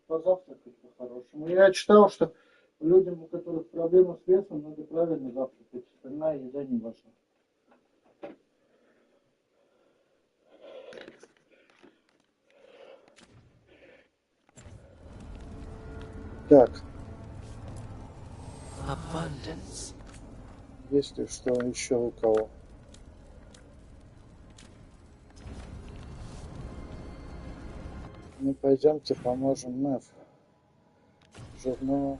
позавтракать по-хорошему. Я читал, что людям, у которых проблемы с весом, надо правильно завтракать. Остальная еда не важна. Так. Abundance. Есть ли что еще у кого? Ну, пойдемте поможем Мэв. Журнал.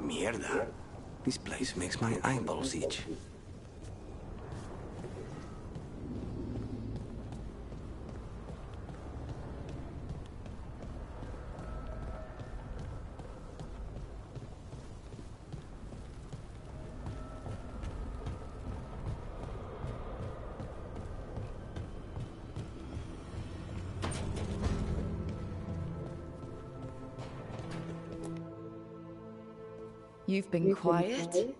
Mierda. This place makes my eyeballs itch. You've been quiet?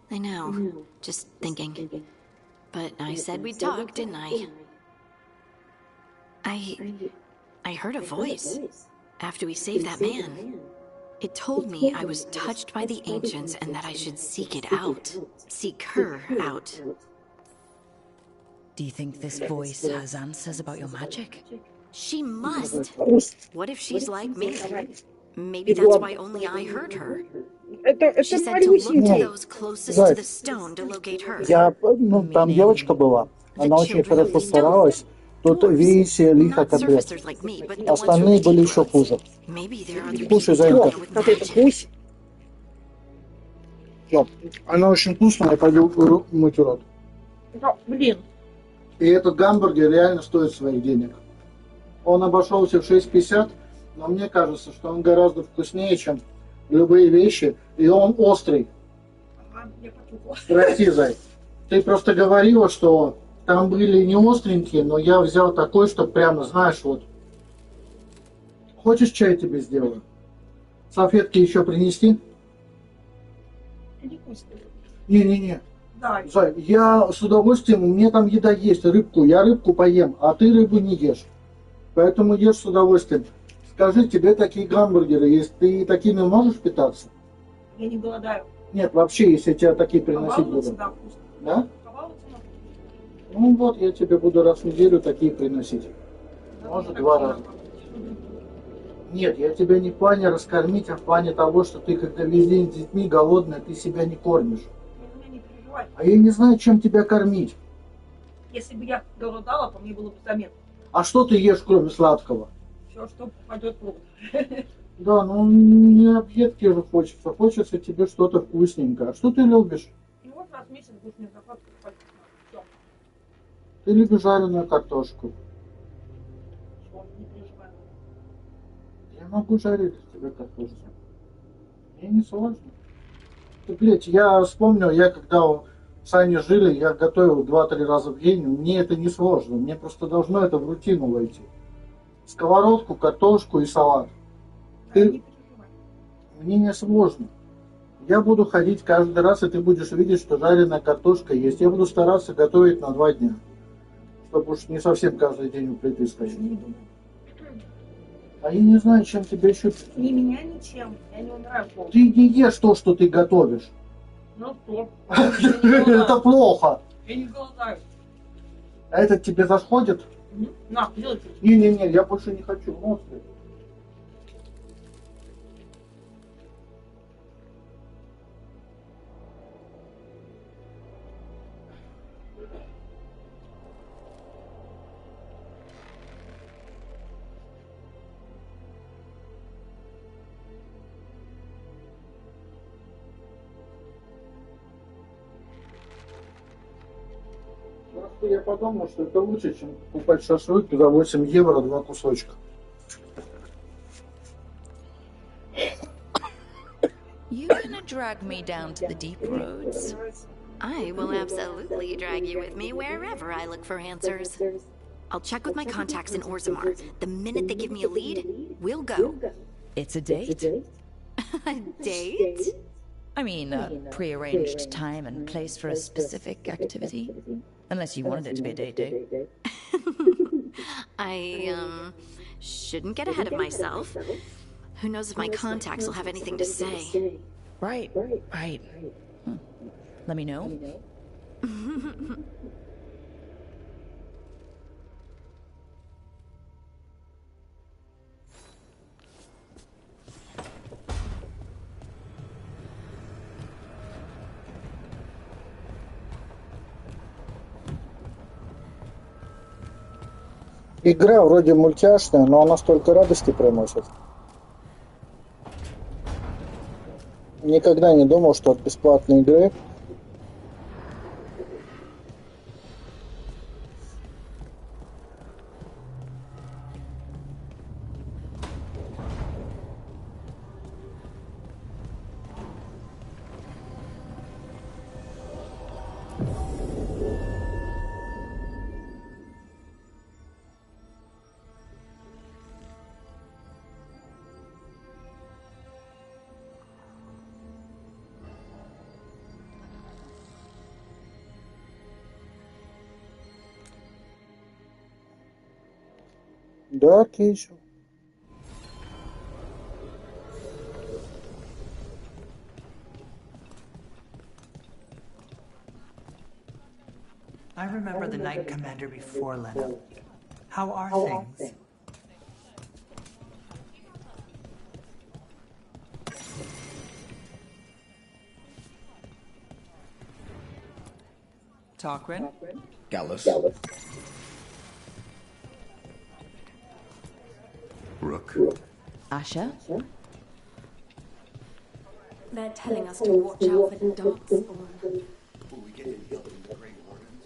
I know. Just thinking. But I said we'd talk, didn't I? I heard a voice after we saved that man. It told me I was touched by the ancients and that I should seek it out. Seek her out. Do you think this voice has answers about your magic? She must. What if she's like me? Maybe that's why only I heard her. She said to look to those closest to the stone to locate her. Там девочка была. Она очень хорошо старалась. Тут весь лихо капец. Остальные были еще хуже. Кушай, зайка. Все. Она очень вкусная, я пойду мыть рот. Блин. И этот гамбургер реально стоит своих денег. Он обошелся в 6,50, но мне кажется, что он гораздо вкуснее, чем любые вещи. И он острый. Прости, зай. Ты просто говорила, что там были не остренькие, но я взял такой, что прямо, знаешь, вот. Хочешь, чай тебе сделаю? Салфетки еще принести? Не-не-не. Да. Зай, я с удовольствием, у меня там еда есть, рыбку. Я рыбку поем, а ты рыбу не ешь. Поэтому ешь с удовольствием. Скажи, тебе такие гамбургеры есть, ты такими можешь питаться? Я не голодаю. Нет, вообще, если тебя такие приносить будут. Да, вкусно. Да? Ну вот, я тебе буду раз в неделю такие приносить. Может, 2 раза. Нет, я тебя не в плане раскормить, а в плане того, что ты, когда весь день с детьми голодная, ты себя не кормишь. Не переживай. А я не знаю, чем тебя кормить. Если бы я голодала, то мне было бы заметно. А что ты ешь, кроме сладкого? Все, что попадет в рот. Да, ну не объедки же хочется. Хочется тебе что-то вкусненькое. А что ты любишь? Ну вот раз в месяц будешь мне закладку покупать. Все. Ты любишь жареную картошку. Все, не переживай. Я могу жарить для тебя картошку. Мне не сложно. Ты, блядь, я вспомнил, я когда с Аней жили, я готовил 2-3 раза в день. Мне это не сложно. Мне просто должно это в рутину войти. Сковородку, картошку и салат. Ты... Мне не сложно. Я буду ходить каждый раз, и ты будешь видеть, что жареная картошка есть. Я буду стараться готовить на 2 дня. Чтобы уж не совсем каждый день у плиты стоять. А я не знаю, чем тебя еще... Не меня ничем. Я не умираю плохо. Ты не ешь то, что ты готовишь. Ну что? Это плохо. Я не голодаю. А этот тебе заходит? На, делайте. Не-не-не, я больше не хочу. Острый. Просто я подумал, что это лучше, чем покупать шашлык за 8 евро 2 кусочка. You gonna drag me down to the deep roads? I will absolutely drag you with me wherever I look for answers. I'll check with my contacts in Orzammar. The minute they give me a lead, we'll go. It's a date? A date? I mean, a prearranged time and place for a specific activity. Unless you wanted it to be a date. I, shouldn't get ahead of myself. Who knows if my contacts will have anything to say. Right. Let me know. Игра вроде мультяшная, но она столько радости приносит. Никогда не думал, что от бесплатной игры да, отлично. I remember the Knight Commander before Lena. How are things? Tarquin? Gallus. Rook. Asha? They're telling us to watch out for Darkspawn. Will we get any help from the Grey Wardens?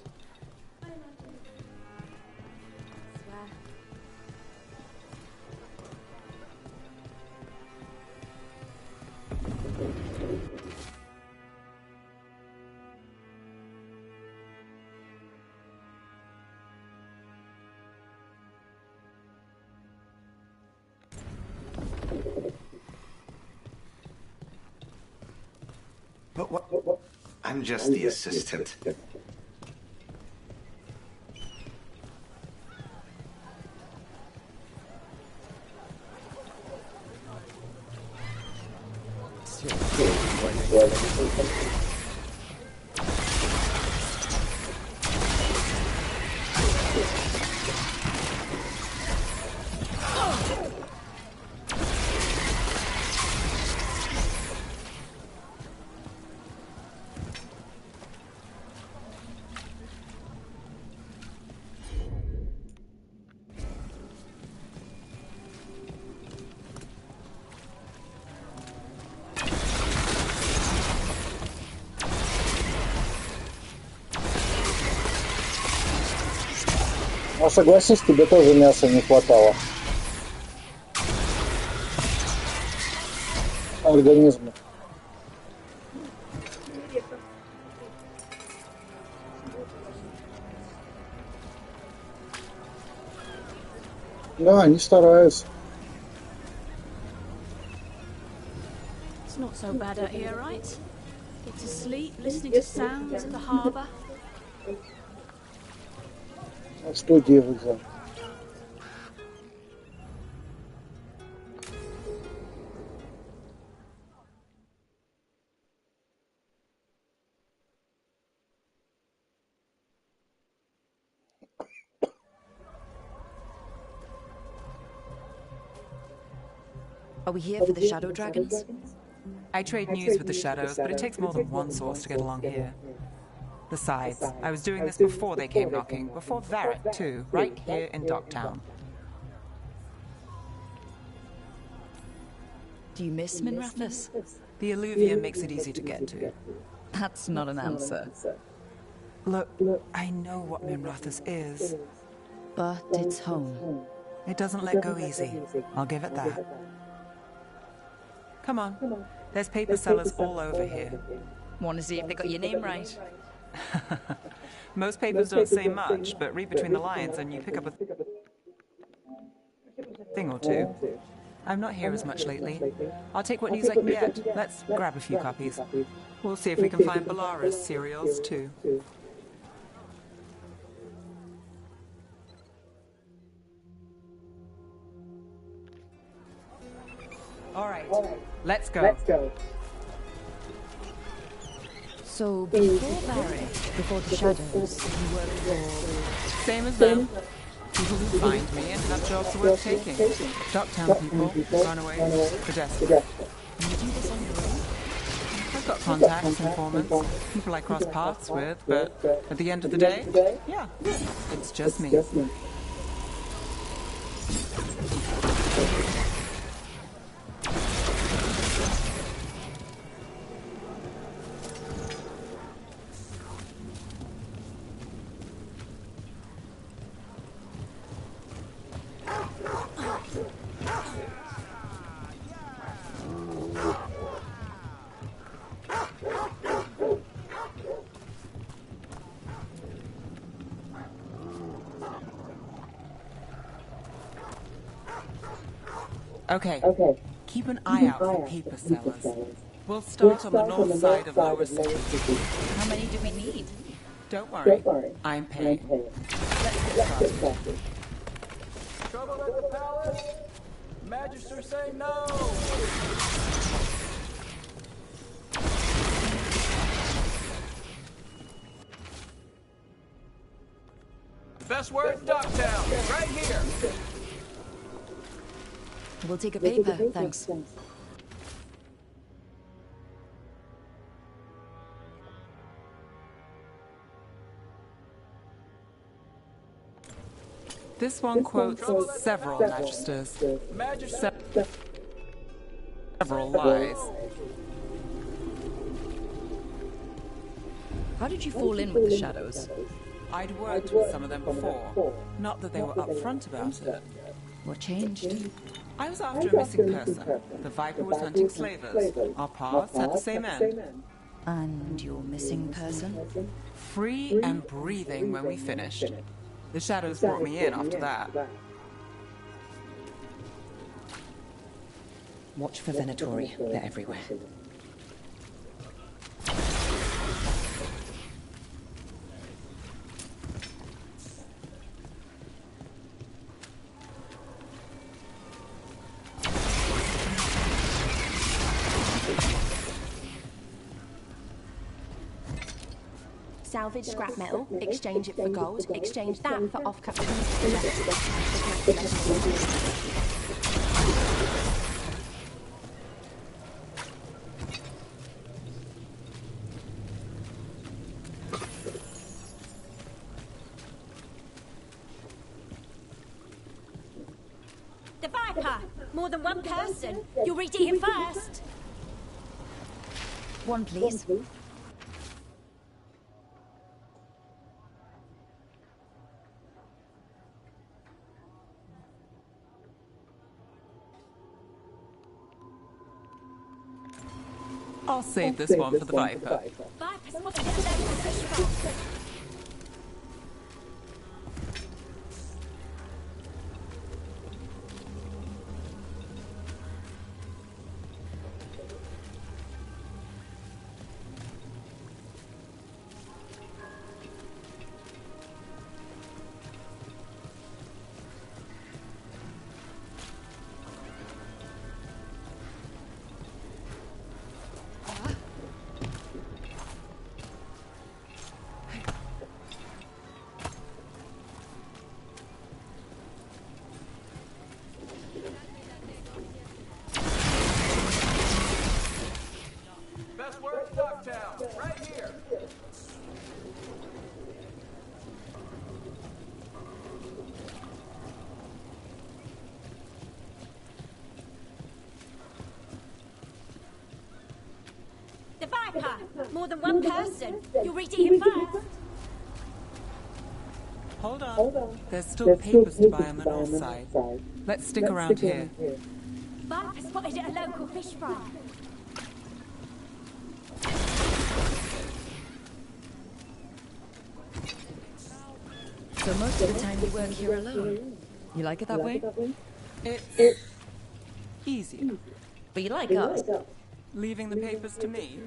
But what? I'm just the assistant. А согласись, тебе тоже мяса не хватало. Организму. Да, они стараются. It's not so bad out here, right? Get to sleep, listening to sounds of the harbour. А что делать за? Are we here for the Shadow Dragons? I trade news with the Shadows, but it takes more than one source to get along here. Besides, I was doing this before they came knocking, before Varrett too, right here in Docktown. Do you miss Minrathous? The Alluvium makes it easy to get to. That's not an answer. Look, I know what Minrathous is. But it's home. It doesn't let go easy. I'll give it that. Come on. There's paper sellers all over here. Want to see if they got your name right? Most papers don't say much, but read between the lines and you pick up a thing or two. I'm not here as much lately. I'll take what news I can get. Let's grab a few copies. We'll see if we can find Belarus serials, too. All right, let's go. So, before Barrett, before the Shadows, you worked for... Same as them. People who find me and have jobs worth taking. Docktown people, runaways, pedestrians. And you do this on your own? I've got contacts, informants, people I cross paths with, but at the end of the day, yeah, it's just me. Okay. Keep an eye out for paper sellers. We'll start on the north side of Lower City. How many do we need? Don't worry. I'm paying. Let's get started. Trouble at the palace? Magister say no! Best word in Docktown, right here! We'll take a paper, thanks. This one quotes several magisters. Several lies. How did you fall in with the Shadows? I'd worked with some of them before. Not that they were upfront about it. What changed? I was after a missing person. The Viper was hunting slavers. Our paths had the same end. And your missing person? Free and breathing when we finished. The Shadows brought me in after that. Watch for Venatori. They're everywhere. Salvage scrap metal, exchange it for gold, exchange that for off-cut. The Viper! More than one person! You'll reach it here first! One, please. I'll save this one for the Viper. Viper's not gonna let them push fast. The Viper! More than one person! You'll reach it here first! on. There's still papers to buy on the north side. Let's stick around here. Viper spotted at a local fish fry. So most of the time you work here alone. You like it that way? It's easier. But you like us. Leaving the papers to me?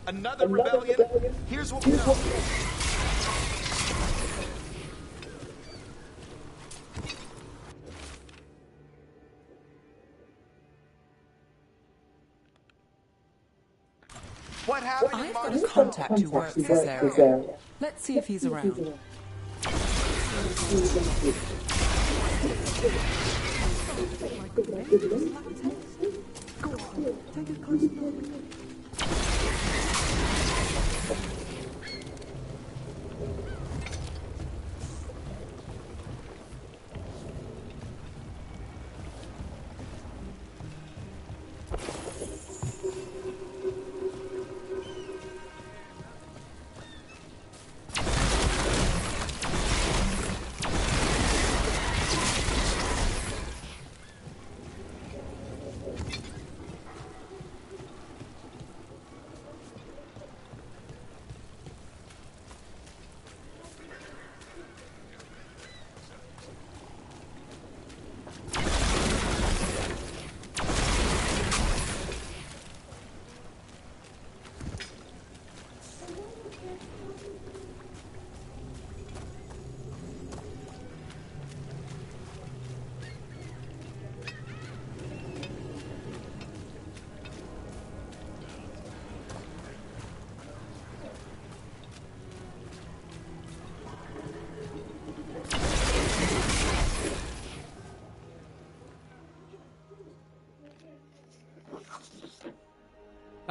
Another rebellion? Here's what we know. What happened? I've got a contact who works this area. Let's see if he's around.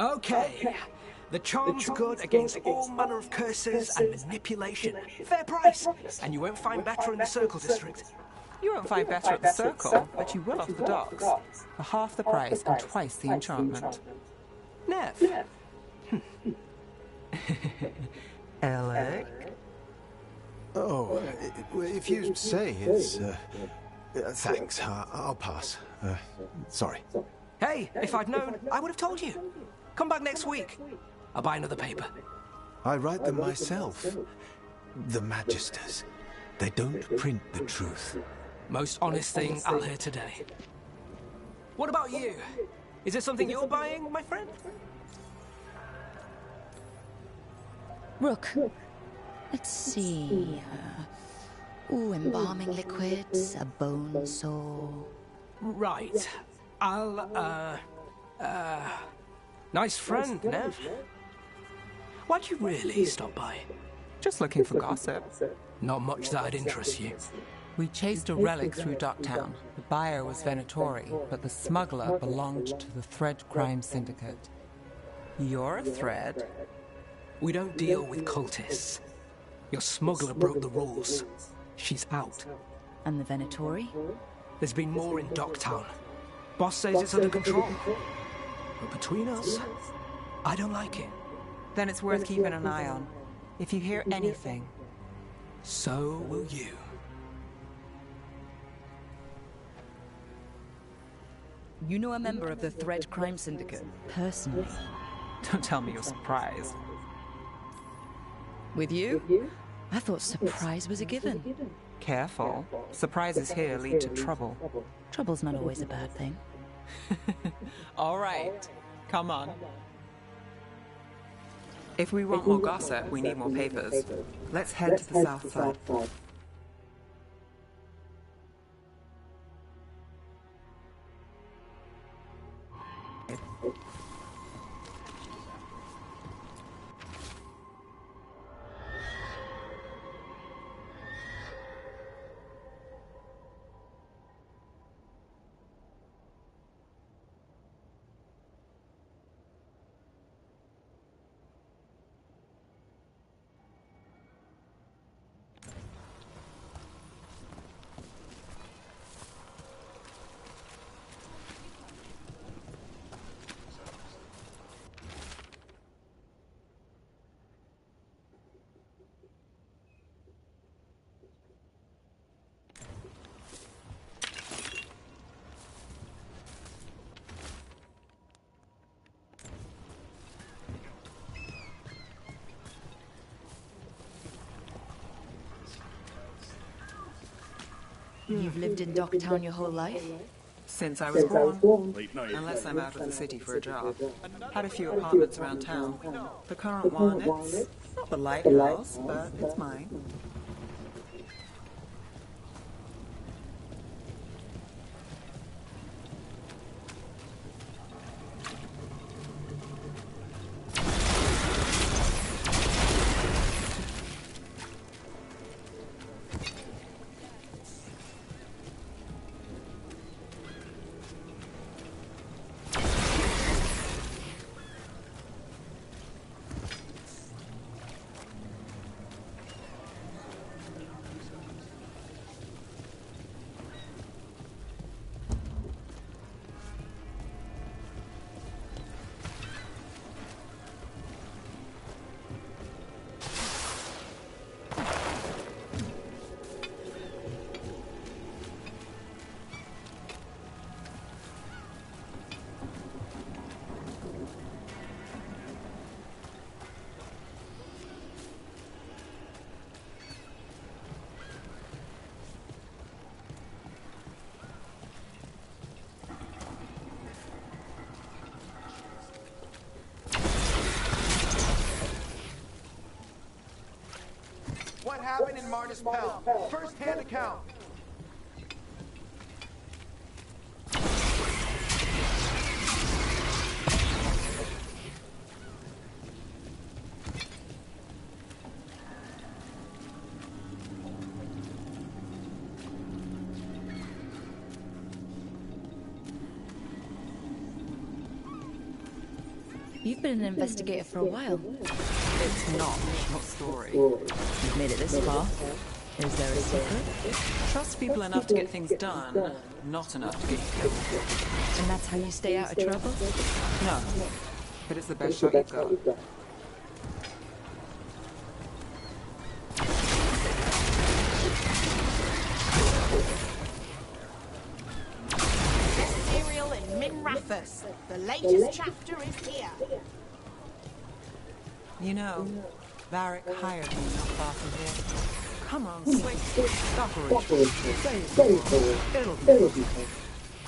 Okay. The charm's good against all manner of curses and manipulation. Fair price. And you won't find better in the Circle District. You won't find better at the Circle, but you will off the docks. For half the price and twice the enchantment. Nev. Alec? Oh, if you say it's... thanks, I'll pass. Sorry. Hey, if I'd known, I would have told you. Come back next week. I'll buy another paper. I write them myself. The Magisters. They don't print the truth. Most honest thing I'll hear today. What about you? Is there something you're buying, my friend? Rook. Let's see. Embalming liquids, a bone saw. Right. I'll, nice friend, Nev. Why'd you really stop by? Just looking for gossip. Not much that'd interest you. We chased a relic through Docktown. The buyer was Venatori, but the smuggler belonged to the Thread Crime Syndicate. You're a Thread? We don't deal with cultists. Your smuggler broke the rules. She's out. And the Venatori? There's been more in Docktown. Boss says it's under control. But between us, I don't like it. Then it's worth keeping an eye on. If you hear anything... So will you. You know a member of the Thread Crime Syndicate, personally? Don't tell me you're surprised. With you? I thought surprise was a given. Careful. Surprises here lead to trouble. Trouble's not always a bad thing. All right. Come on. If we want more gossip, we need more papers. Let's head to the south side. You've lived in Docktown your whole life? Since I was born. Unless I'm out of the city for a job. Had a few apartments around town. The current one, it's not the lighthouse, but it's mine. What happened in Martis Pell? First-hand account. You've been an investigator for a while. It's not a short story. You've made it this far. Is there a secret? Trust people enough to get things done, not enough to get you killed. And that's how you stay out of trouble? No, but it's the best shot you've got. Serial in Min Rathus. The latest chapter is here. You know, Varric hired me not far from here. Come on, Slick. Operation. It'll be fine.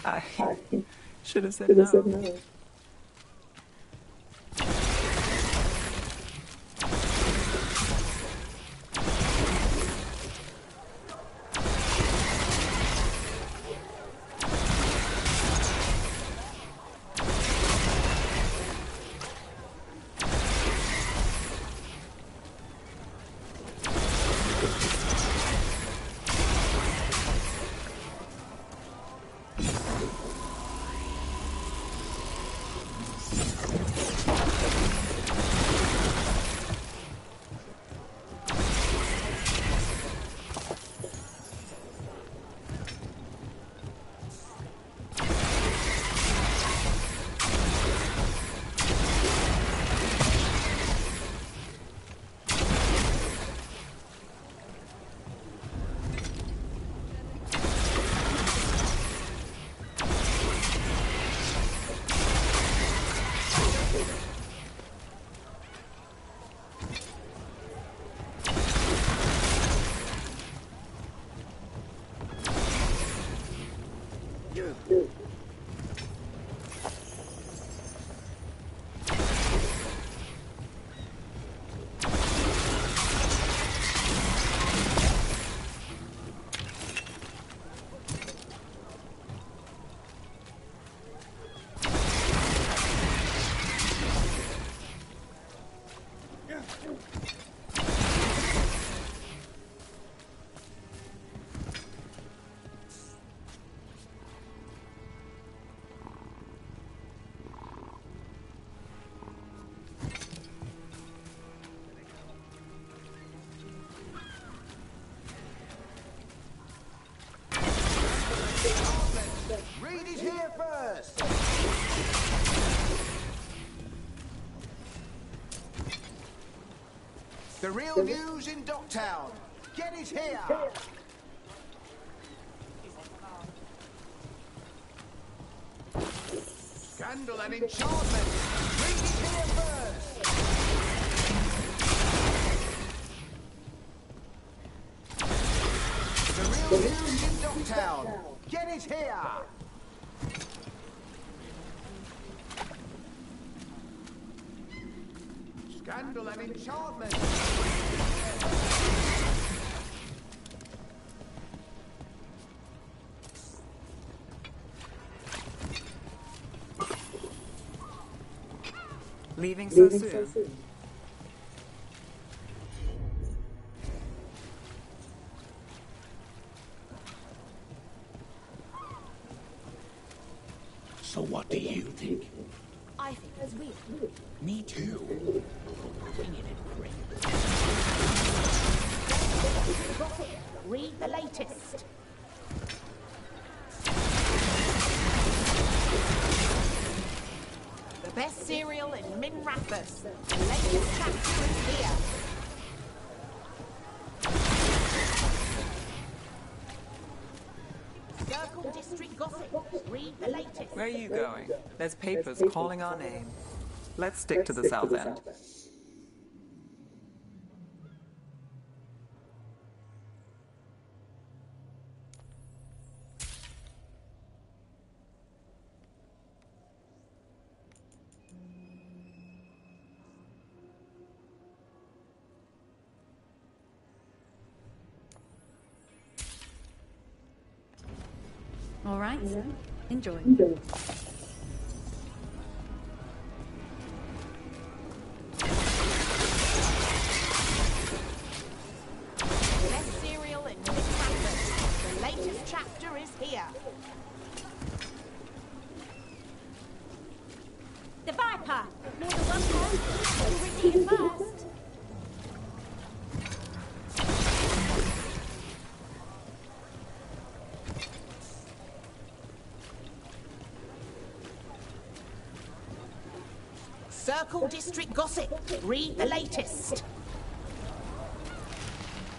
I should have said no. first! The real news in Docktown. Get it here! Scandal and enchantment. Bring it here first! The real news in Docktown. Get it here! Scandal and enchantment. Leaving so soon? So what do you think? I think it's weird. Me too. Read the latest. The best cereal in Min Rathers. The latest chapter is here. Circle District Gossip. Read the latest. Where are you going? There's papers calling our name. Let's stick to the south end. All right. Enjoy. Best cereal in Min Rathers. The latest chapter is here. The Viper. More than one person. We'll read it first. Circle District Gossip. Read the latest.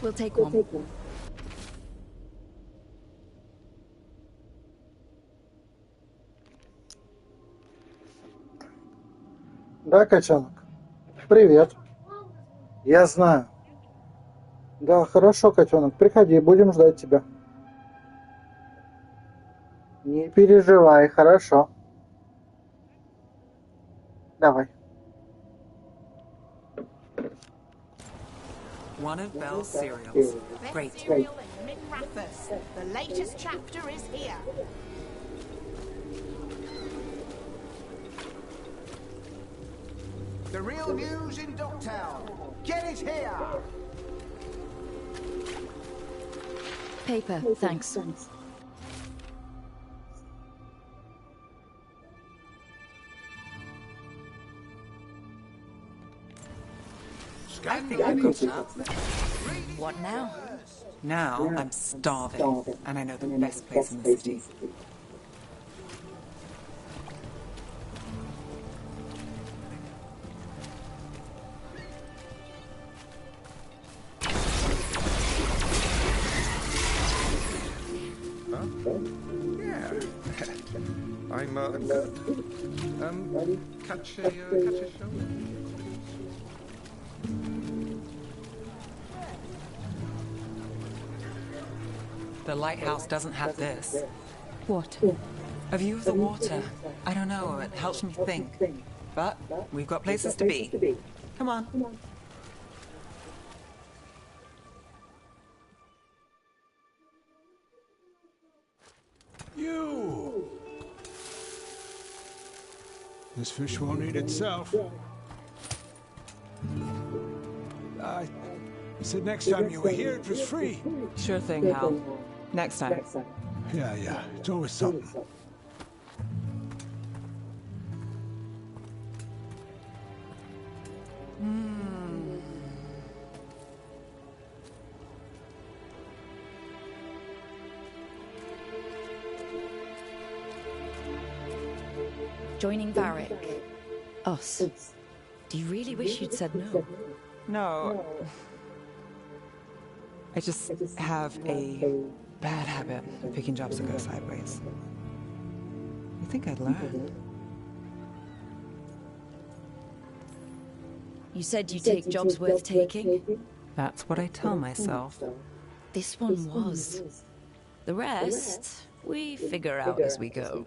We'll take one. Да, котенок? Привет. Я знаю. Да, хорошо, котенок. Приходи, будем ждать тебя. Не переживай, хорошо. Давай. One of Belle's cereals. Great. Best cereal in Min Rathers. The latest chapter is here. The real news in Docktown. Get it here! Paper, thanks. I think I've got enough. What now? Now I'm starving, and I know the best place in the city. Yeah. I'm good. Catch a show? The lighthouse doesn't have this. What? A view of the water. I don't know, it helps me think. But we've got places to be. Come on. You! This fish won't eat itself. I said next time you were here it was free. Sure thing, Hal. Next time. Yeah. It's always something. Joining Varric. Us. Do you really wish you'd said no? No. I just have a bad habit of picking jobs that go sideways. You think I'd learn? You said you take jobs worth taking? That's what I tell myself. This one was. The rest, we figure out as we go.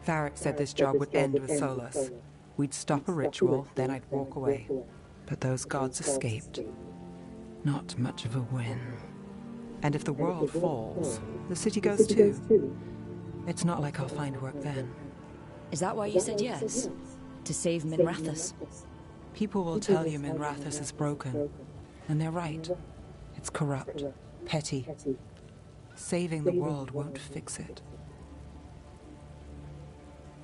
Varric said this job would end with Solus. We'd stop a ritual, then I'd walk away. But those gods escaped. Not much of a win. And if the world falls, the city goes too. It's not like I'll find work then. Is that why you said yes? To save Minrathous? People will tell you Minrathous is broken. And they're right. It's corrupt, petty. Saving the world won't fix it.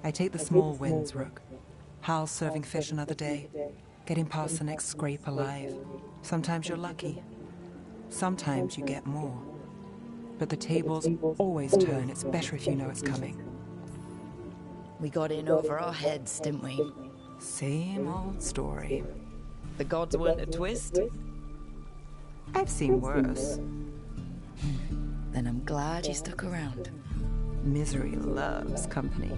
I take the small wins, Rook. Hal serving fish another day. Getting past the next scrape alive. Sometimes you're lucky. Sometimes you get more. But the tables always turn. It's better if you know it's coming. We got in over our heads, didn't we? Same old story. The gods weren't a twist? I've seen worse. Then I'm glad you stuck around. Misery loves company.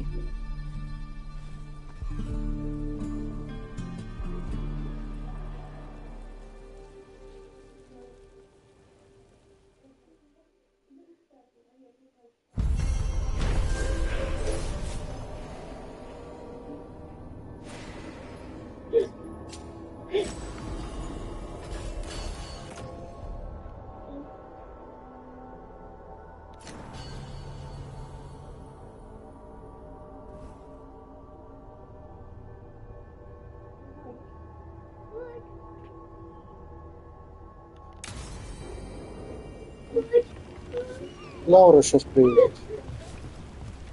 Лаура сейчас приедет.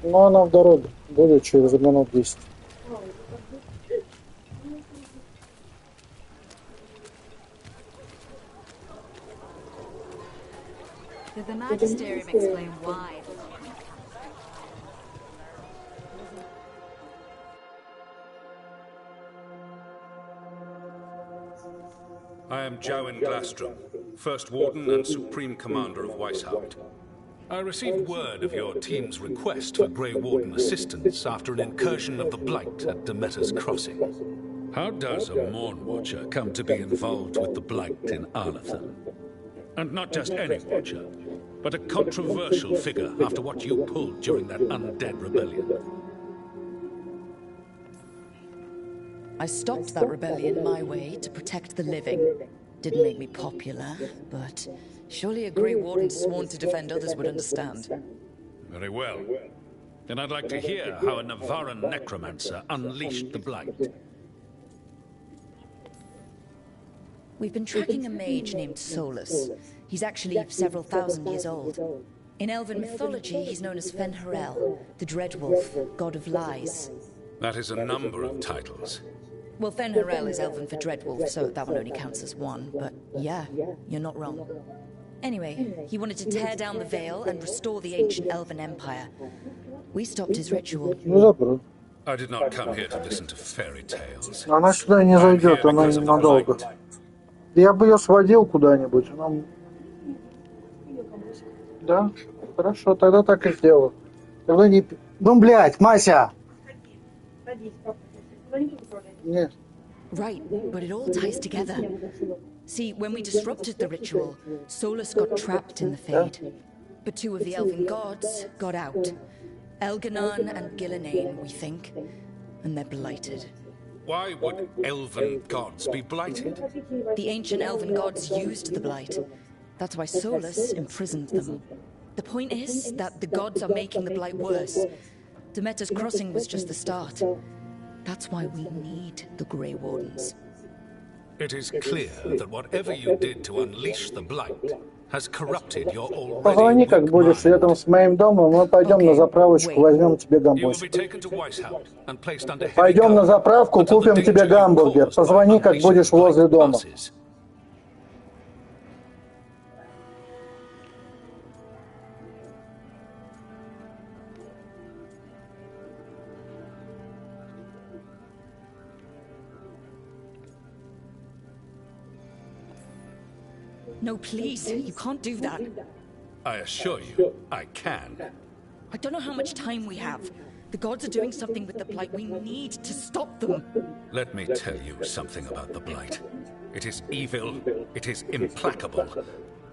Но она в дороге. Будет через минут 10. Did the Magisterium explain why? I am Jowen Glastrom, First Warden and Supreme Commander of Weishaupt. I received word of your team's request for Grey Warden assistance after an incursion of the Blight at Demeter's Crossing. How does a Morn Watcher come to be involved with the Blight in Arlathan? And not just any Watcher, but a controversial figure after what you pulled during that undead rebellion. I stopped that rebellion my way to protect the living. Didn't make me popular, but surely a Grey Warden sworn to defend others would understand. Very well. Then I'd like to hear how a Navaran necromancer unleashed the Blight. We've been tracking a mage named Solus. He's actually several thousand years old. In Elven mythology, he's known as Fen'Harel, the Dreadwolf, god of lies. That is a number of titles. Well, Fen'Harel is Elven for Dreadwolf, so that one only counts as one, but yeah, you're not wrong. Anyway, he wanted to tear down the Veil and restore the ancient Elven Empire. We stopped his ritual. I did not come here to listen to fairy tales. Она сюда не зайдет, она ненадолго. Я бы ее сводил куда-нибудь. Да? Хорошо, тогда так и сделаю. Тогда не... Ну, блядь, Мася! Нет. Right, but it all ties together. See, when we disrupted the ritual, Solus got trapped in the Fade. But two of the Elven gods got out. Elganon and Gillenane, we think. And they're blighted. Why would Elven gods be blighted? The ancient Elven gods used the Blight. That's why Solus imprisoned them. The point is that the gods are making the Blight worse. Demeter's Crossing was just the start. That's why we need the Grey Wardens. It is clear that whatever you did to unleash the Blight has corrupted your already Позвони, как будешь рядом с моим домом, мы пойдем на заправочку, возьмем тебе гамбургер. Пойдем на заправку, купим тебе гамбургер. Позвони, как будешь возле дома. No, please, you can't do that. I assure you, I can. I don't know how much time we have. The gods are doing something with the Blight. We need to stop them. Let me tell you something about the Blight. It is evil, it is implacable,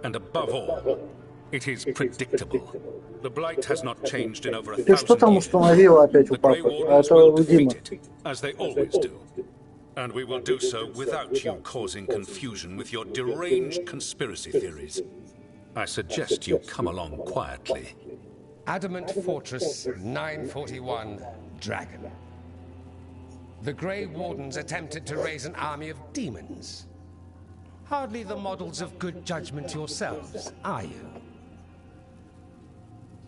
and above all, it is predictable. The Blight has not changed in over 1,000 years. The Grey Wardens will defeat it, as they always do. And we will do so without you causing confusion with your deranged conspiracy theories. I suggest you come along quietly. Adamant Fortress 941 Dragon. The Grey Wardens attempted to raise an army of demons. Hardly the models of good judgment yourselves, are you?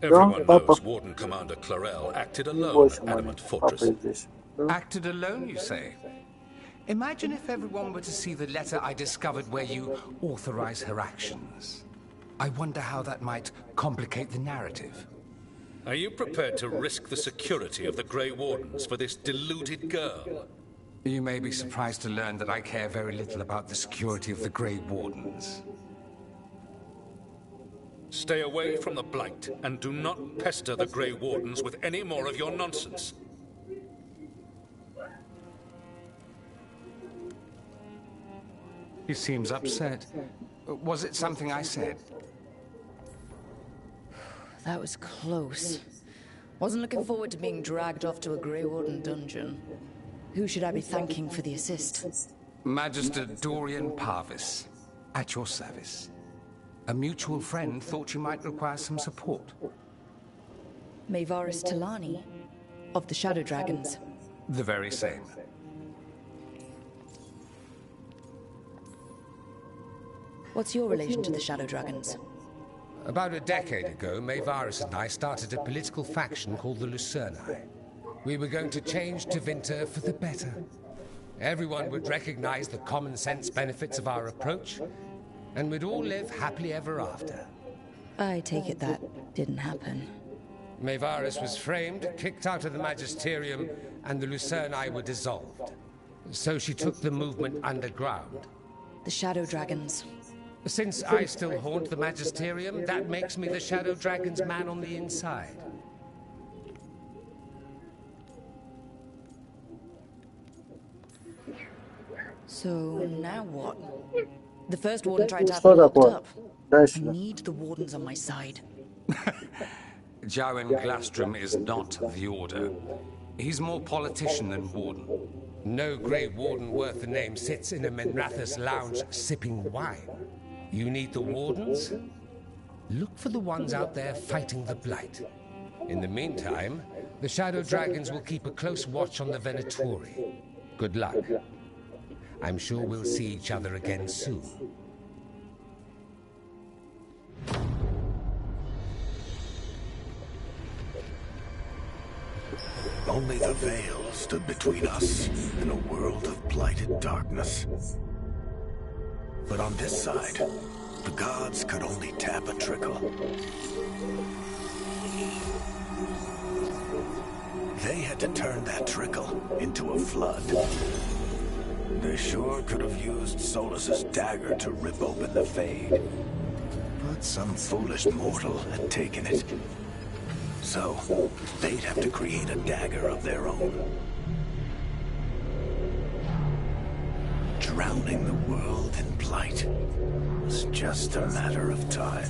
Everyone knows Warden Commander Clarel acted alone at Adamant Fortress. Acted alone, you say? Imagine if everyone were to see the letter I discovered where you authorize her actions. I wonder how that might complicate the narrative. Are you prepared to risk the security of the Grey Wardens for this deluded girl? You may be surprised to learn that I care very little about the security of the Grey Wardens. Stay away from the Blight, and do not pester the Grey Wardens with any more of your nonsense. He seems upset. Was it something I said? That was close. Wasn't looking forward to being dragged off to a Grey Warden dungeon. Who should I be thanking for the assist? Magister Dorian Parvis, at your service. A mutual friend thought you might require some support. Maevaris Talani, of the Shadow Dragons. The very same. What's your relation to the Shadow Dragons? About a decade ago, Maevaris and I started a political faction called the Lucerni. We were going to change Tevinter for the better. Everyone would recognize the common sense benefits of our approach, and we'd all live happily ever after. I take it that didn't happen. Maevaris was framed, kicked out of the Magisterium, and the Lucerni were dissolved. So she took the movement underground. The Shadow Dragons. Since I still haunt the Magisterium, that makes me the Shadow Dragon's man on the inside. So, now what? The first warden tried to have me locked up. I need the wardens on my side. Jowen Glastrom is not the Order. He's more politician than warden. No Grey Warden worth the name sits in a Menrathus lounge sipping wine. You need the wardens? Look for the ones out there fighting the Blight. In the meantime, the Shadow Dragons will keep a close watch on the Venatori. Good luck. I'm sure we'll see each other again soon. Only the veil stood between us and a world of blighted darkness. But on this side, the gods could only tap a trickle. They had to turn that trickle into a flood. They sure could have used Solus's dagger to rip open the Fade. But some foolish mortal had taken it. So, they'd have to create a dagger of their own. Drowning the world in blight was just a matter of time.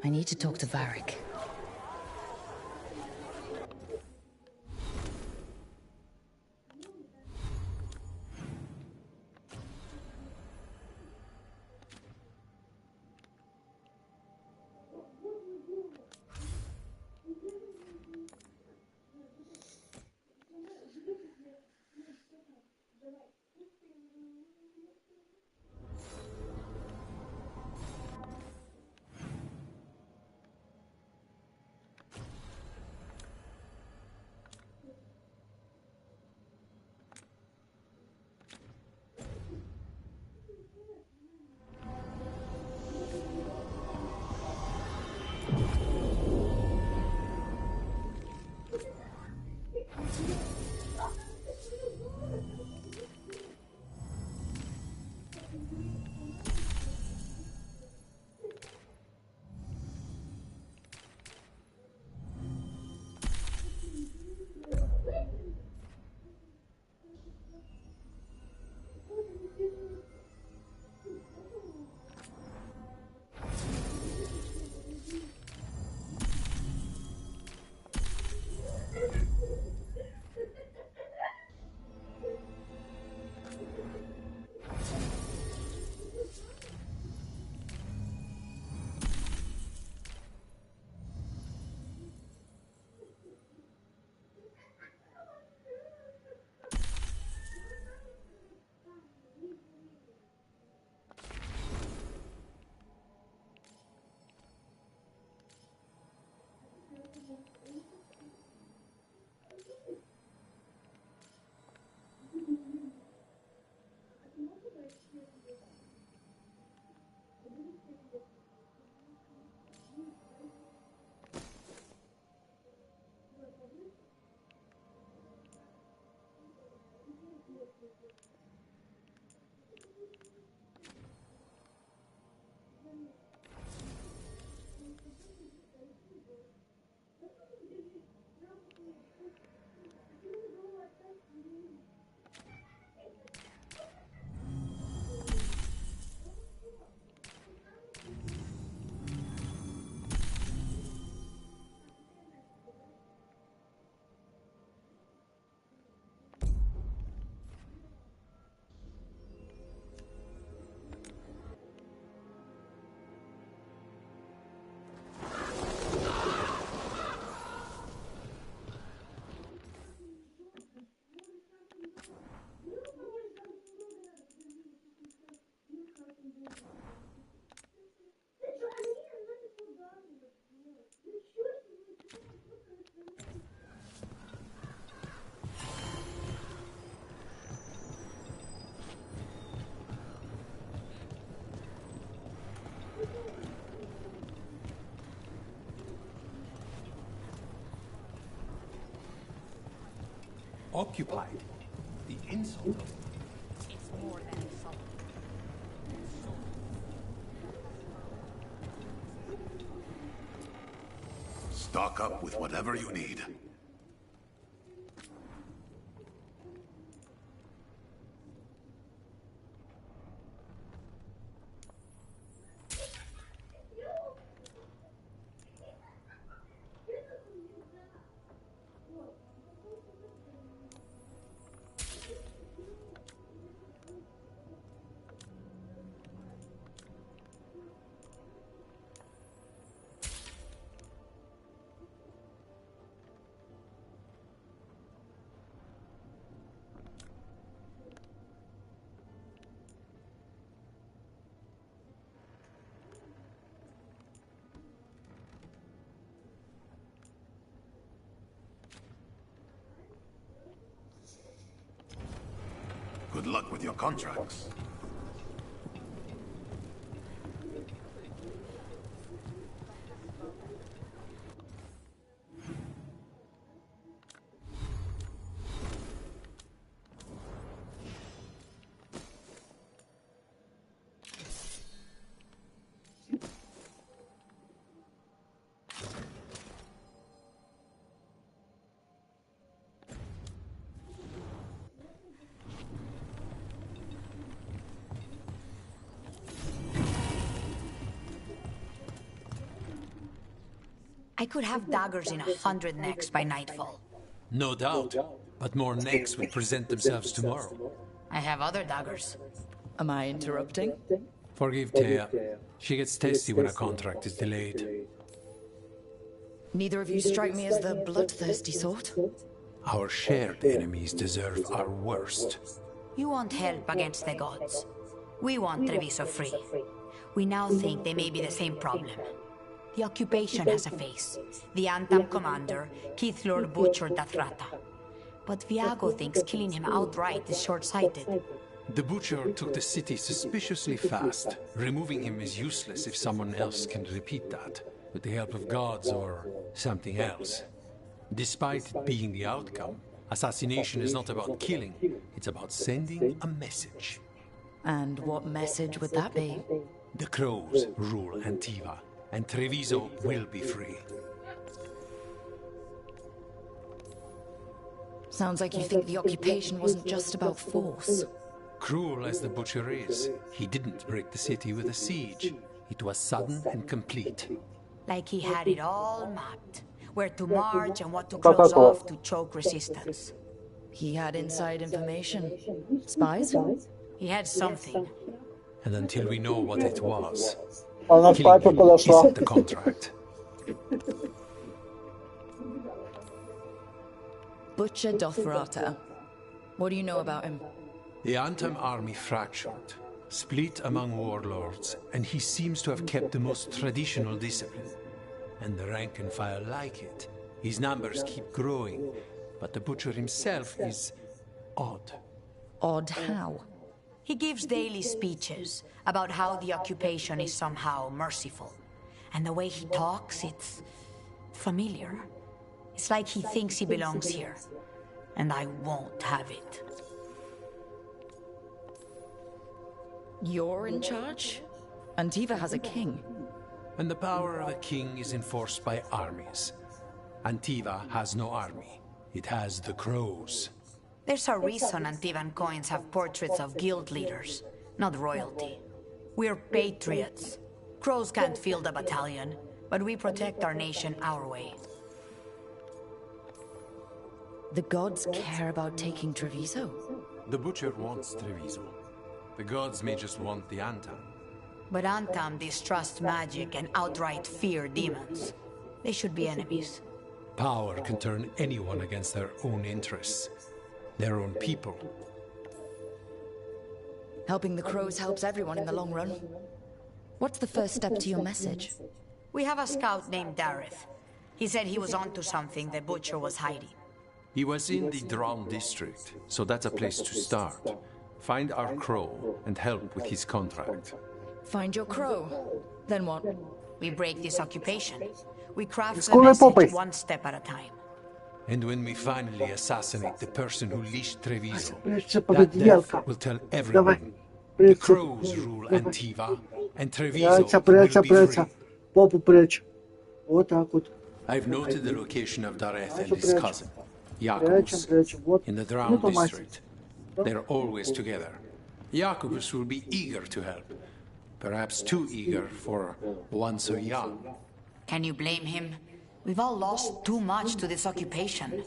I need to talk to Varric. Occupied? The insult? It's more than insult. Stock up with whatever you need. Good luck with your contracts. I could have daggers in 100 necks by nightfall. No doubt, but more necks will present themselves tomorrow. I have other daggers. Am I interrupting? Forgive Thea. She gets testy when a contract is delayed. Neither of you strike me as the bloodthirsty sort. Our shared enemies deserve our worst. You want help against the gods. We want Treviso free. We now think they may be the same problem. The occupation has a face. The Antam commander, Keith Lord butchered Dathrata. But Viago thinks killing him outright is short-sighted. The butcher took the city suspiciously fast. Removing him is useless if someone else can repeat that, with the help of gods or something else. Despite it being the outcome, assassination is not about killing, it's about sending a message. And what message would that be? The crows rule Antiva, and Treviso will be free. Sounds like you think the occupation wasn't just about force. Cruel as the butcher is, he didn't break the city with a siege. It was sudden and complete. Like he had it all mapped. Where to march and what to close off to choke resistance. He had inside information. Spies? He had something. And until we know what it was, Она killing him подошла. isn't the contract. Butcher Dothrata. What do you know about him? The Antam army fractured, split among warlords, and he seems to have kept the most traditional discipline. And the rank and file like it. His numbers keep growing, but the butcher himself is odd. Odd how? He gives daily speeches about how the occupation is somehow merciful. And the way he talks, it's familiar. It's like he thinks he belongs here. And I won't have it. You're in charge? Antiva has a king. And the power of a king is enforced by armies. Antiva has no army. It has the crows. There's a reason Antivan coins have portraits of guild leaders, not royalty. We're patriots. Crows can't field a battalion, but we protect our nation our way. The gods care about taking Treviso? The butcher wants Treviso. The gods may just want the Antam. But Antam distrust magic and outright fear demons. They should be enemies. Power can turn anyone against their own interests, their own people. Helping the crows helps everyone in the long run. What's the first step to your message? We have a scout named Dareth. He said he was onto something the butcher was hiding. He was in the Drown district, so that's a place to start. Find our crow and help with his contract. Find your crow. Then what? We break this occupation. We craft the message one step at a time. And when we finally assassinate the person who leashed Treviso, Прячься, that погоди, death Ялка. will tell Давай. everyone. The crows rule Antiva, and Treviso Прячься, will прячься, be free. прячься. Попу прячь. Вот так вот. I've noted the location of Dareth and his Прячем, cousin, Прячем, Jacobus, прячем. Вот. in the Ну, Drown помать. district. They're always together. Jacobus will be eager to help. Perhaps too eager for one so young. Can you blame him? We've all lost too much to this occupation.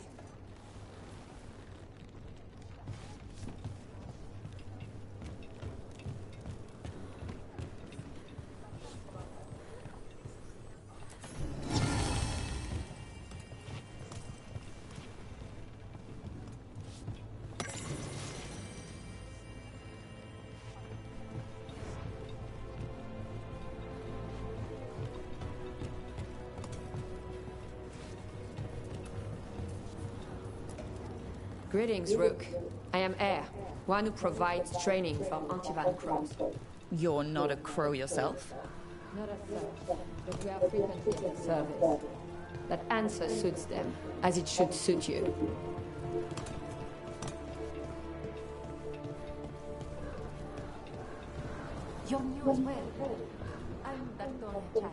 Greetings, Rook. I am Air, one who provides training for Antivan crows. You're not a crow yourself? Not as such, but we are frequently in service. That answer suits them, as it should suit you. You're new as well. I'm Dr. Chat.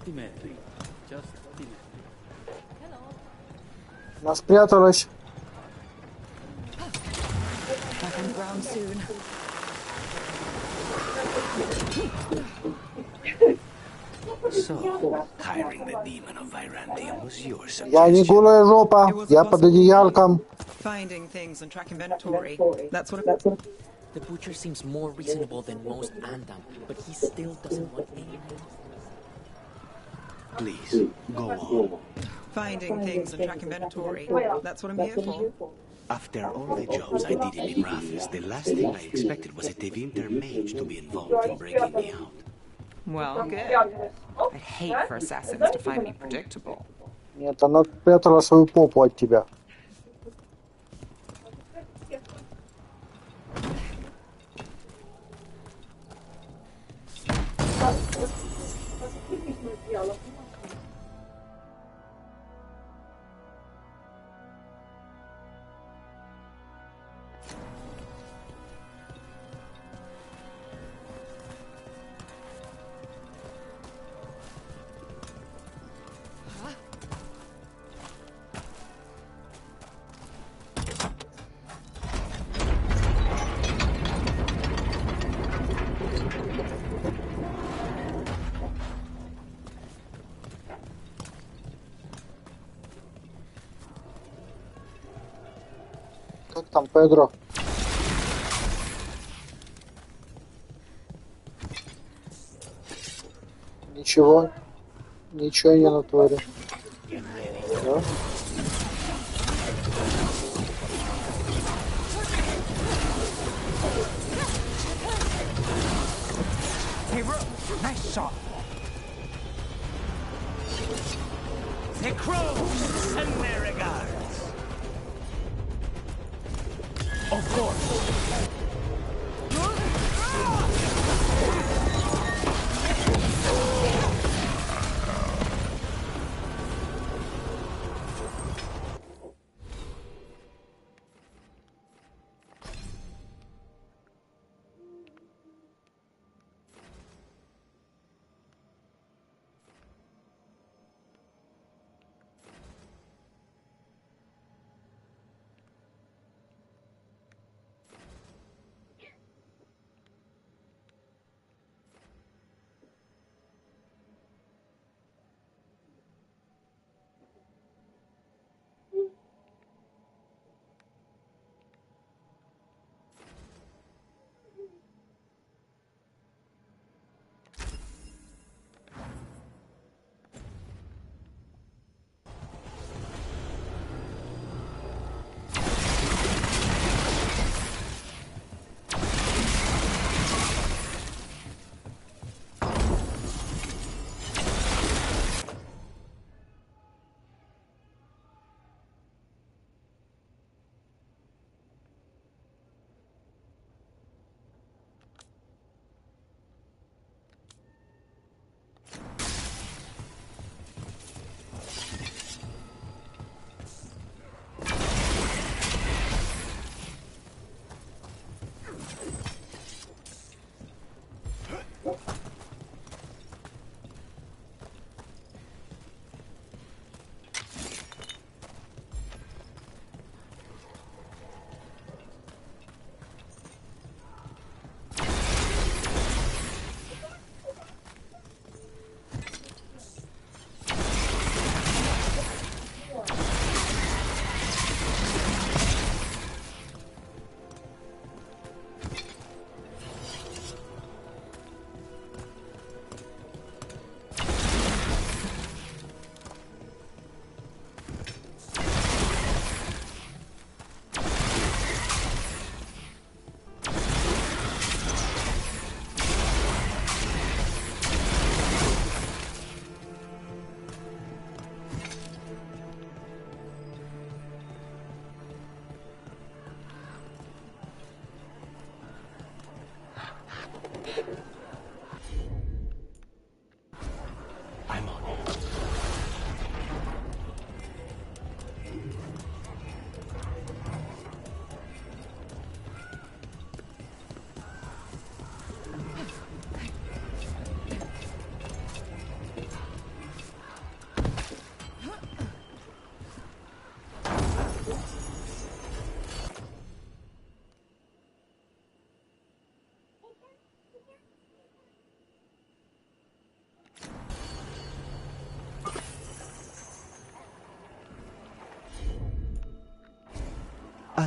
Dimitri. Just Dimitri. Она спряталась. Back on ground soon. So, hiring the demon of Virantium was your Я не suggestion. голая жопа, я под одеялком. Finding things and track inventory. That's what The butcher seems more reasonable than most Andam, but he still doesn't want any more. Please, go on. Finding things and track inventory. That's what I'm here for. After all the jobs I did in Minrathous, the last thing I expected was a Tevinter mage to be involved in breaking me out. Well, good. I'd hate for assassins to find me predictable. Нет, она прятала свою попу от тебя. Как там, Педро? Ничего. Ничего я не натворю. Да? Hey, Rook, nice shot. The crows send their regards. Of course.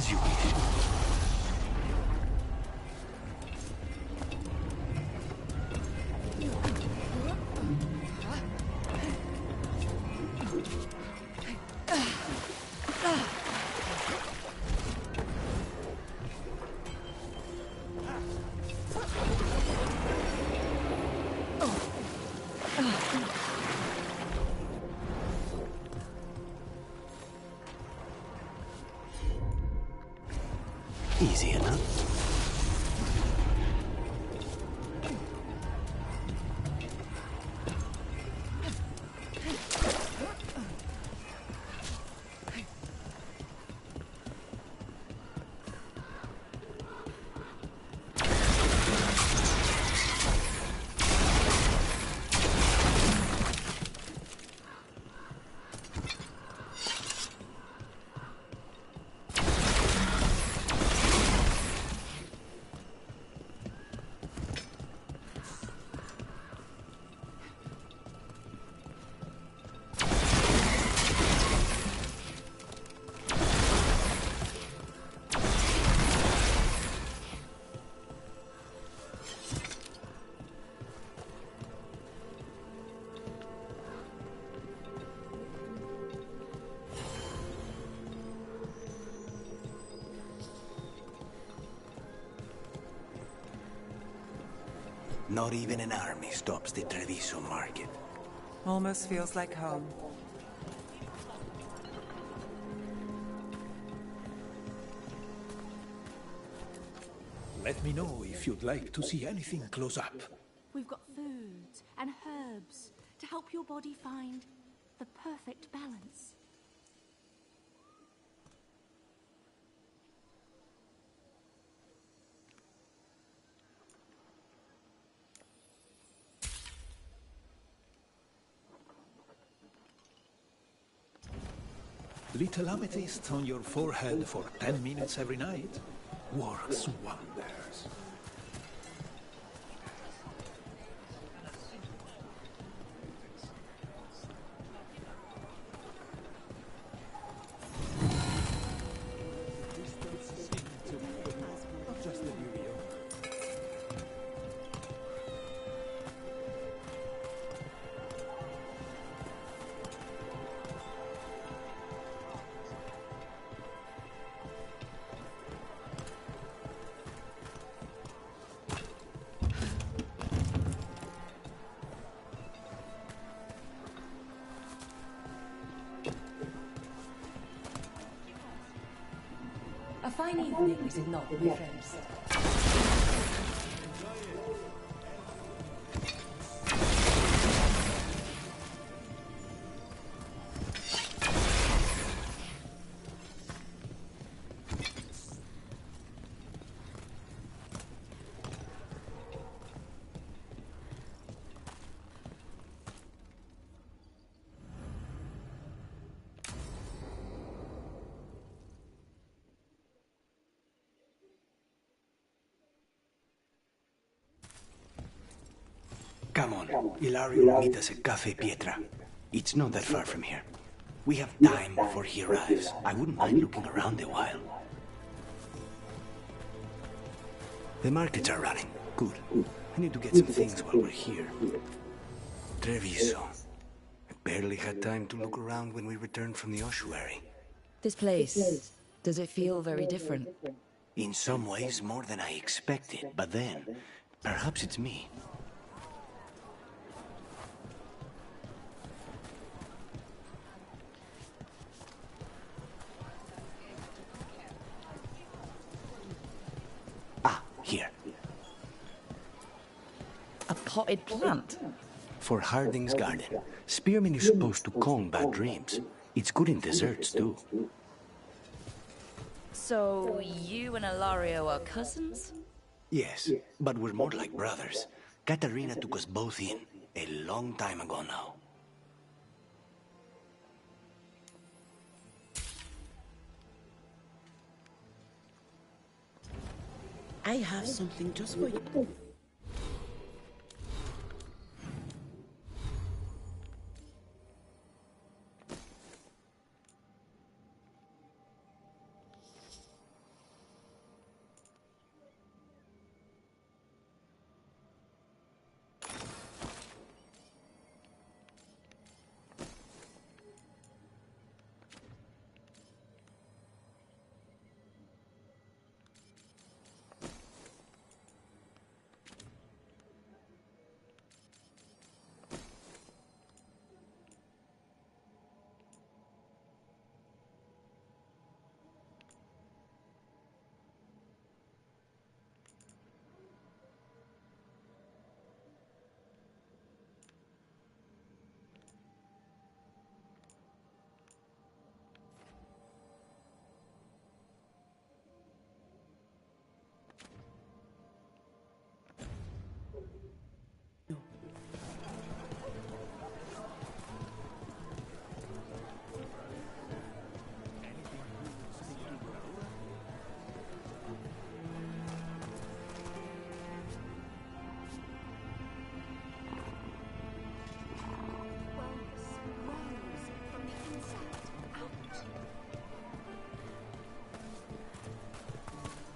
As you wish. Easy enough. Not even an army stops the Treviso market. Almost feels like home. Let me know if you'd like to see anything close up. We've got foods and herbs to help your body find the perfect balance. Little amethyst on your forehead for 10 minutes every night works wonders. A fine evening, is it not, my friends? Come on, Ilario will meet us at Cafe Pietra. It's not that far from here. We have time before he arrives. I wouldn't mind looking around a while. The markets are running. Good. I need to get some things while we're here. Treviso. I barely had time to look around when we returned from the ossuary. This place, does it feel very different? In some ways, more than I expected, but then, perhaps it's me. Here. A potted plant? For Harding's garden. Spearmint is supposed to calm bad dreams. It's good in desserts, too. So, you and Ilario are cousins? Yes, but we're more like brothers. Katarina took us both in, a long time ago now. I have something just for you.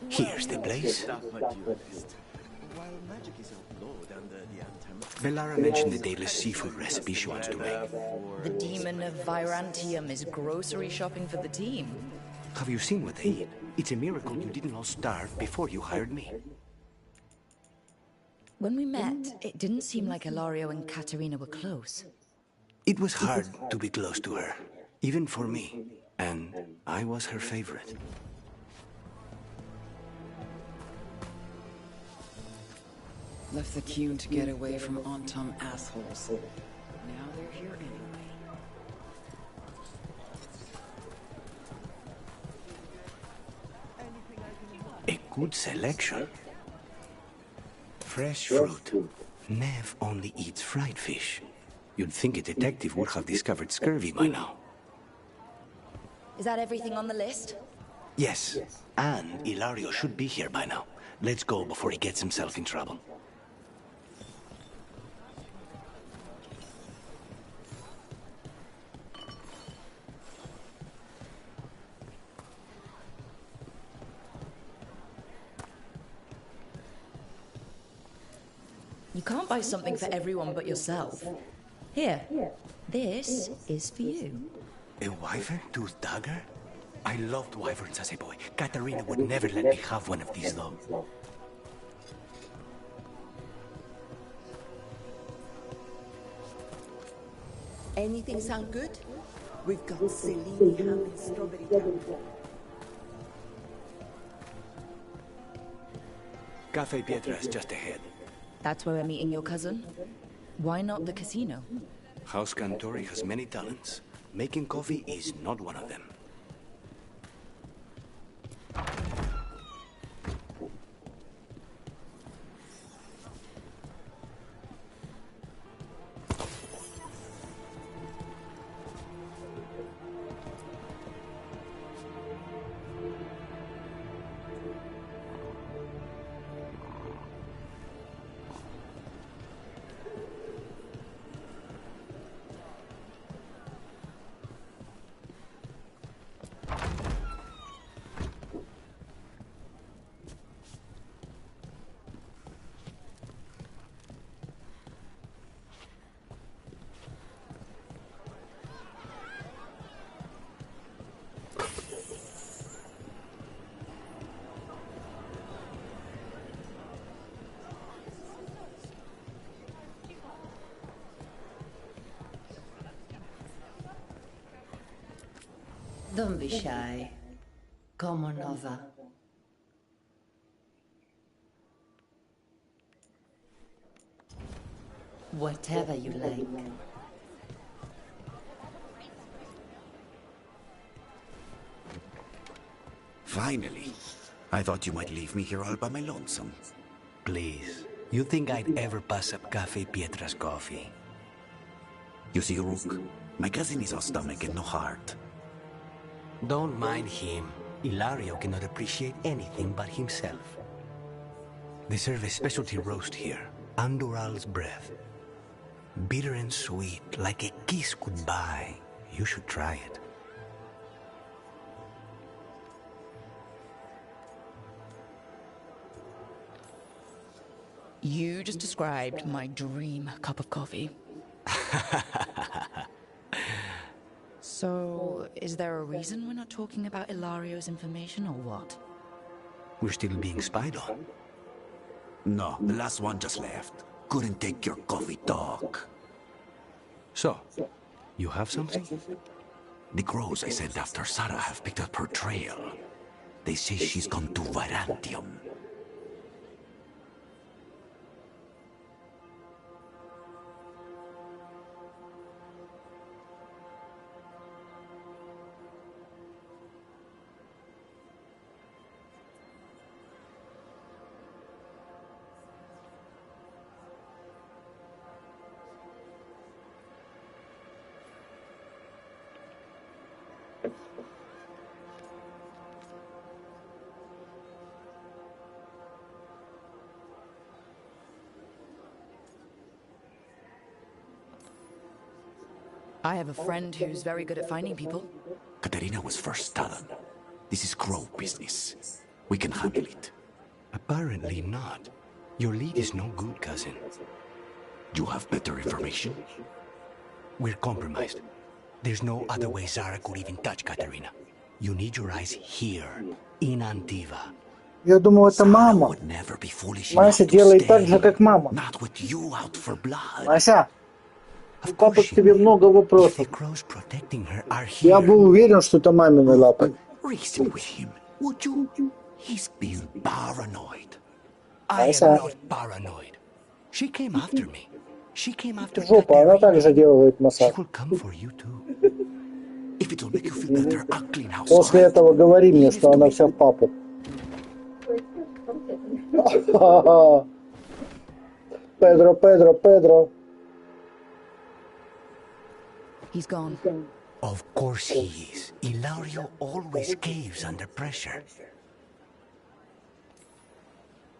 Here's the place. That my duelist. While magic is outlawed under the Antam... Velara mentioned the daily seafood recipe she wants to make. The demon of Virantium is grocery shopping for the team. Have you seen what they eat? It's a miracle you didn't all starve before you hired me. When we met, it didn't seem like Ilario and Katerina were close. It was hard to be close to her, even for me. And I was her favorite. Left the queue to get away from Antam assholes. Now they're here anyway. A good selection. Fresh fruit. Nev only eats fried fish. You'd think a detective would have discovered scurvy by now. Is that everything on the list? Yes, and Ilario should be here by now. Let's go before he gets himself in trouble. You can't buy something for everyone but yourself. Here, this is for you. A wyvern-toothed dagger? I loved wyverns as a boy. Katerina would never let me have one of these, though. Anything sound good? We've got Celine ham and strawberry jam. Cafe Pietra's just ahead. That's where we're meeting your cousin? Why not the casino? House Cantori has many talents. Making coffee is not one of them. Don't be shy. Come on over. Whatever you like. Finally. I thought you might leave me here all by my lonesome. Please. You think I'd ever pass up Cafe Pietra's coffee? You see, Rook, my cousin is all stomach and no heart. Don't mind him. Ilario cannot appreciate anything but himself. They serve a specialty roast here, Andoral's breath. Bitter and sweet, like a kiss goodbye. You should try it. You just described my dream cup of coffee. So, is there a reason we're not talking about Ilario's information or what? We're still being spied on. No, the last one just left. Couldn't take your coffee talk. So, you have something? The crows I sent after Sarah have picked up her trail. They say she's gone to Virantium. I have a friend who's very good at finding people. Katerina was first talent. This is crow business. We can handle it. Apparently not. Your lead is no good, cousin. You have better information? We're compromised. There's no other way Zara could even touch Katarina. You need your eyes here, in Antiva. Я думал, это мама. Мася делает так же, как мама. Мася, у папы к тебе много вопросов. Я был уверен, что это мамины лапы. Reason with him, would you? He's being paranoid. I Мася. am not paranoid. She came after me. She came after Жопа, она также делает массаж. She will come for you too. If it'll make you feel better, I'll clean house. После этого говори мне, что она вся в папу. Педро, Педро, Педро. He's gone. Of course he is. Ilario always caves under pressure.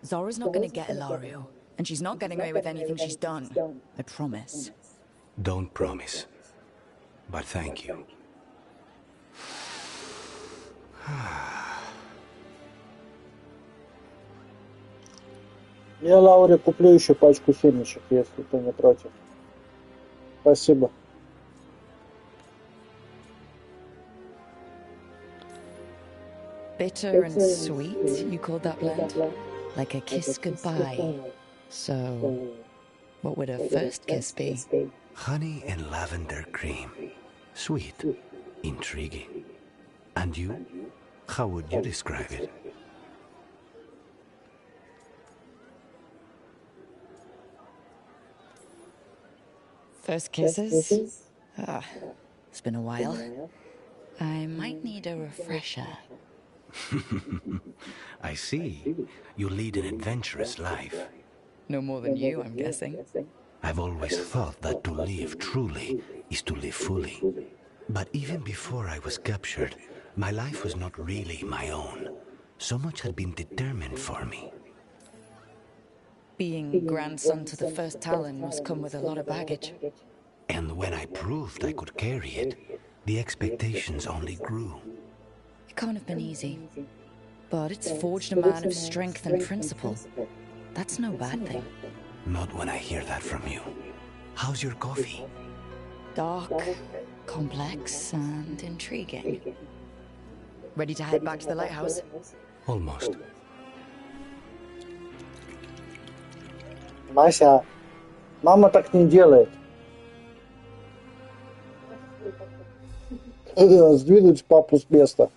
Zora's not going to get Ilario, and she's not getting away with anything she's done. I promise. Don't promise. But thank you. Я Лауре куплю еще пачку семечек, если ты не против. Спасибо. Bitter and sweet, you called that blend? Like a kiss goodbye. So, what would a first kiss be? Honey and lavender cream. Sweet. Intriguing. And you? How would you describe it? First kisses? It's been a while. I might need a refresher. I see. You lead an adventurous life. No more than you, I'm guessing. I've always thought that to live truly is to live fully. But even before I was captured, my life was not really my own. So much had been determined for me. Being grandson to the first Talon must come with a lot of baggage. And when I proved I could carry it, the expectations only grew. It can't have been easy. But it's forged a man of strength and principle. That's no bad thing. Not when I hear that from you. How's your coffee? Dark, complex, and intriguing. Ready to head back to the lighthouse? Almost. Мася, мама так не делает. Сдвинуть папу с места.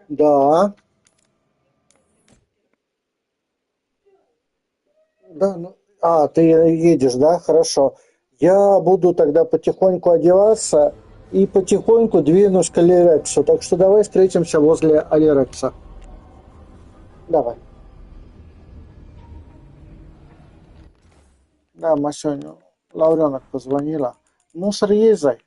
Да. Да, ну, ты едешь, да? Хорошо. Я буду тогда потихоньку одеваться и потихоньку двинусь к Алирексу. Так что давай встретимся возле Алирекса. Давай. Да, Масюню, Лауренок позвонила. Мусор езай.